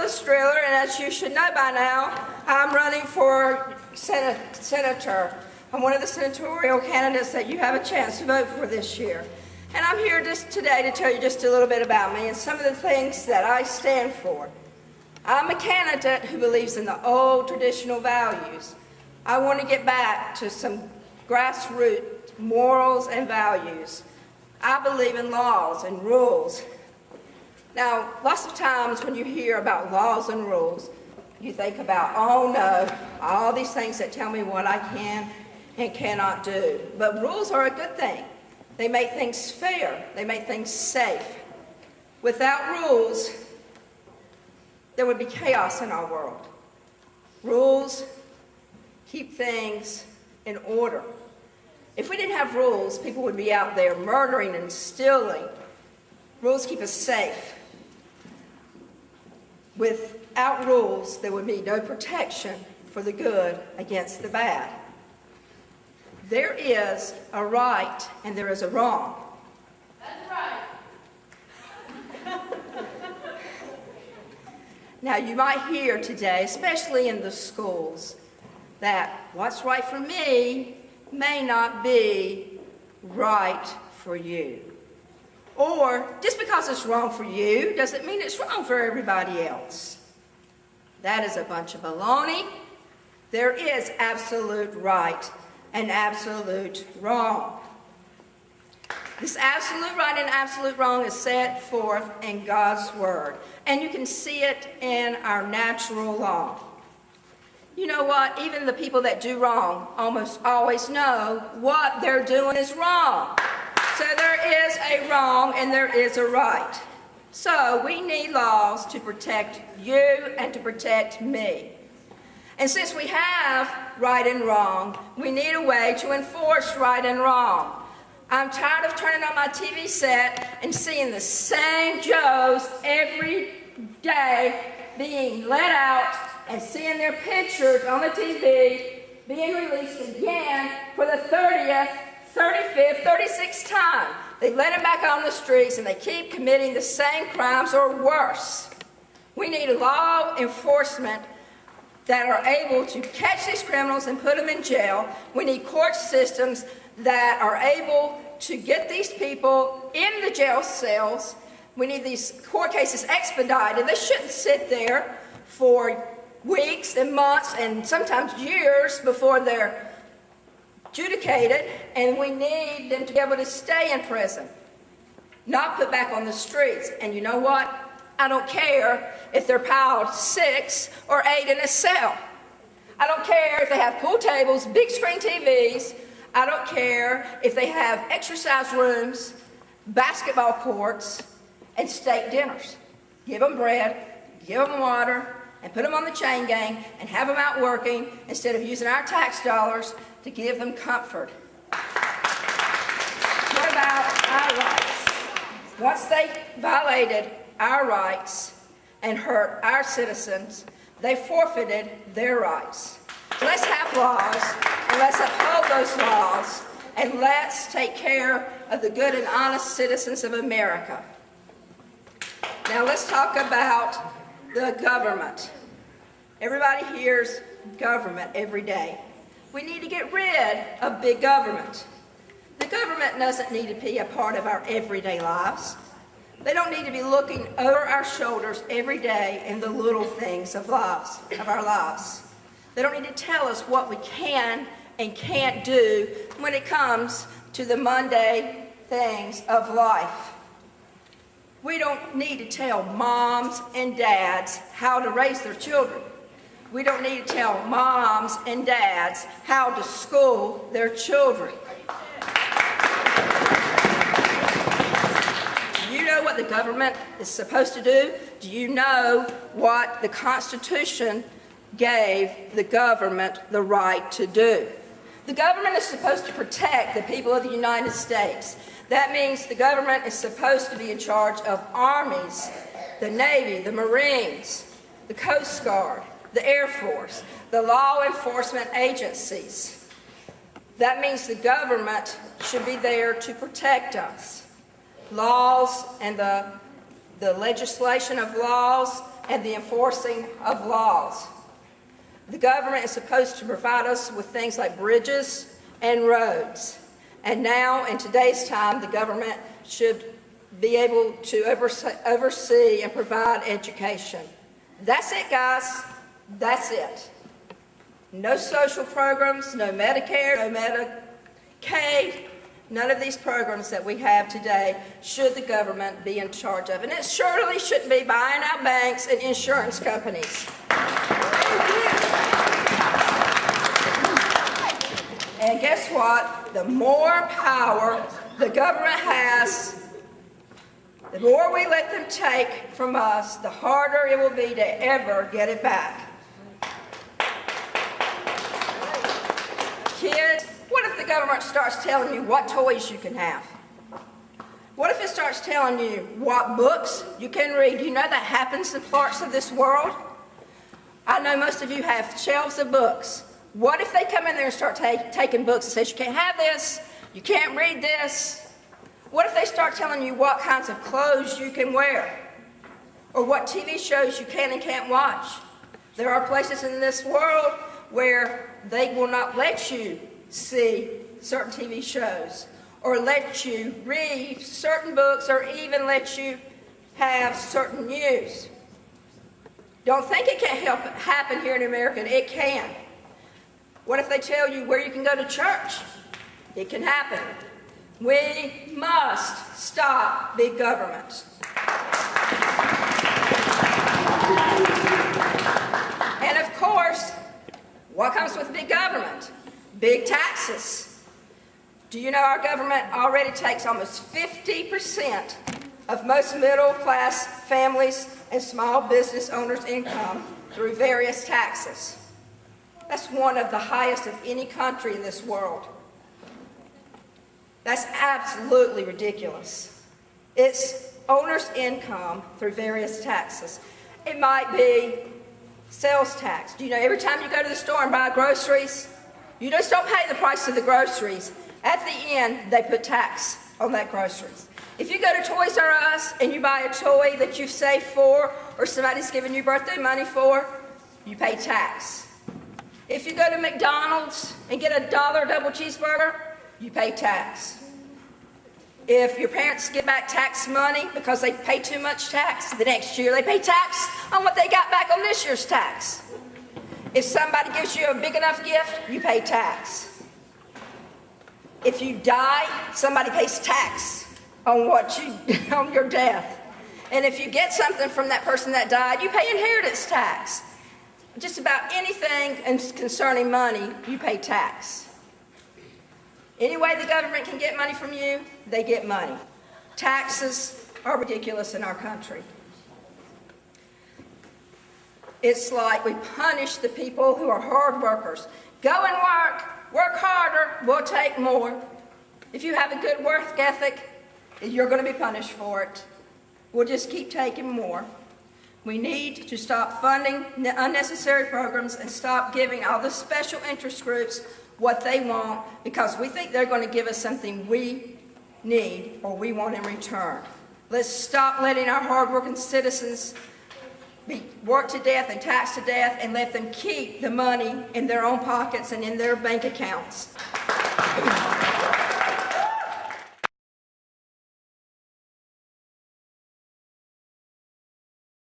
Phyllis Driller, and as you should know by now, I'm running for senator. I'm one of the senatorial candidates that you have a chance to vote for this year. And I'm here just today to tell you just a little bit about me and some of the things that I stand for. I'm a candidate who believes in the old traditional values. I want to get back to some grassroots morals and values. I believe in laws and rules. Now, lots of times when you hear about laws and rules, you think about, oh no, all these things that tell me what I can and cannot do. But rules are a good thing. They make things fair. They make things safe. Without rules, there would be chaos in our world. Rules keep things in order. If we didn't have rules, people would be out there murdering and stealing. Rules keep us safe. Without rules, there would be no protection for the good against the bad. There is a right and there is a wrong. That's right. Now, you might hear today, especially in the schools, that what's right for me may not be right for you. Or, just because it's wrong for you doesn't mean it's wrong for everybody else. That is a bunch of baloney. There is absolute right and absolute wrong. This absolute right and absolute wrong is set forth in God's Word, and you can see it in our natural law. You know what? Even the people that do wrong almost always know what they're doing is wrong. So there is a wrong and there is a right. So we need laws to protect you and to protect me. And since we have right and wrong, we need a way to enforce right and wrong. I'm tired of turning on my TV set and seeing the same Joes every day being let out and seeing their pictures on the TV being released again for the 30th, 35th, 36th time. They let them back on the streets and they keep committing the same crimes or worse. We need law enforcement that are able to catch these criminals and put them in jail. We need court systems that are able to get these people in the jail cells. We need these court cases expedited. They shouldn't sit there for weeks and months and sometimes years before they're adjudicated, and we need them to be able to stay in prison, not put back on the streets. And you know what? I don't care if they're piled 6 or 8 in a cell. I don't care if they have pool tables, big screen TVs. I don't care if they have exercise rooms, basketball courts, and steak dinners. Give them bread, give them water, and put them on the chain gang and have them out working instead of using our tax dollars to give them comfort. What about our rights? Once they violated our rights and hurt our citizens, they forfeited their rights. Let's have laws, and let's uphold those laws, and let's take care of the good and honest citizens of America. Now let's talk about the government. Everybody hears government every day. We need to get rid of big government. The government doesn't need to be a part of our everyday lives. They don't need to be looking over our shoulders every day in the little things of our lives. They don't need to tell us what we can and can't do when it comes to the mundane things of life. We don't need to tell moms and dads how to raise their children. We don't need to tell moms and dads how to school their children. Do you know what the government is supposed to do? Do you know what the Constitution gave the government the right to do? The government is supposed to protect the people of the United States. That means the government is supposed to be in charge of armies, the Navy, the Marines, the Coast Guard, the Air Force, the law enforcement agencies. That means the government should be there to protect us. Laws and the legislation of laws and the enforcing of laws. The government is supposed to provide us with things like bridges and roads. And now, in today's time, the government should be able to oversee and provide education. That's it, guys. That's it. No social programs, no Medicare, no Medicaid, none of these programs that we have today should the government be in charge of. And it surely shouldn't be buying out banks and insurance companies. And guess what? The more power the government has, the more we let them take from us, the harder it will be to ever get it back. Kids, what if the government starts telling you what toys you can have? What if it starts telling you what books you can read? You know that happens in parts of this world? I know most of you have shelves of books. What if they come in there and start taking books and says you can't have this, you can't read this? What if they start telling you what kinds of clothes you can wear? Or what TV shows you can and can't watch? There are places in this world where they will not let you see certain TV shows, or let you read certain books, or even let you have certain news. Don't think it can't happen here in America. It can. What if they tell you where you can go to church? It can happen. We must stop big government. And of course, what comes with big government? Big taxes. Do you know our government already takes almost 50% of most middle-class families and small business owners' income through various taxes? That's one of the highest of any country in this world. That's absolutely ridiculous. It's owner's income through various taxes. It might be sales tax. Do you know every time you go to the store and buy groceries, you just don't pay the price of the groceries. At the end, they put tax on that groceries. If you go to Toys R Us and you buy a toy that you've saved for, or somebody's giving you birthday money for, you pay tax. If you go to McDonald's and get a $1 double cheeseburger, you pay tax. If your parents get back tax money because they pay too much tax, the next year they pay tax on what they got back on this year's tax. If somebody gives you a big enough gift, you pay tax. If you die, somebody pays tax on on your death. And if you get something from that person that died, you pay inheritance tax. Just about anything concerning money, you pay tax. Any way the government can get money from you, they get money. Taxes are ridiculous in our country. It's like we punish the people who are hard workers. Go and work harder, we'll take more. If you have a good work ethic, you're going to be punished for it. We'll just keep taking more. We need to stop funding unnecessary programs and stop giving all the special interest groups what they want because we think they're going to give us something we need or we want in return. Let's stop letting our hardworking citizens be worked to death and taxed to death and let them keep the money in their own pockets and in their bank accounts.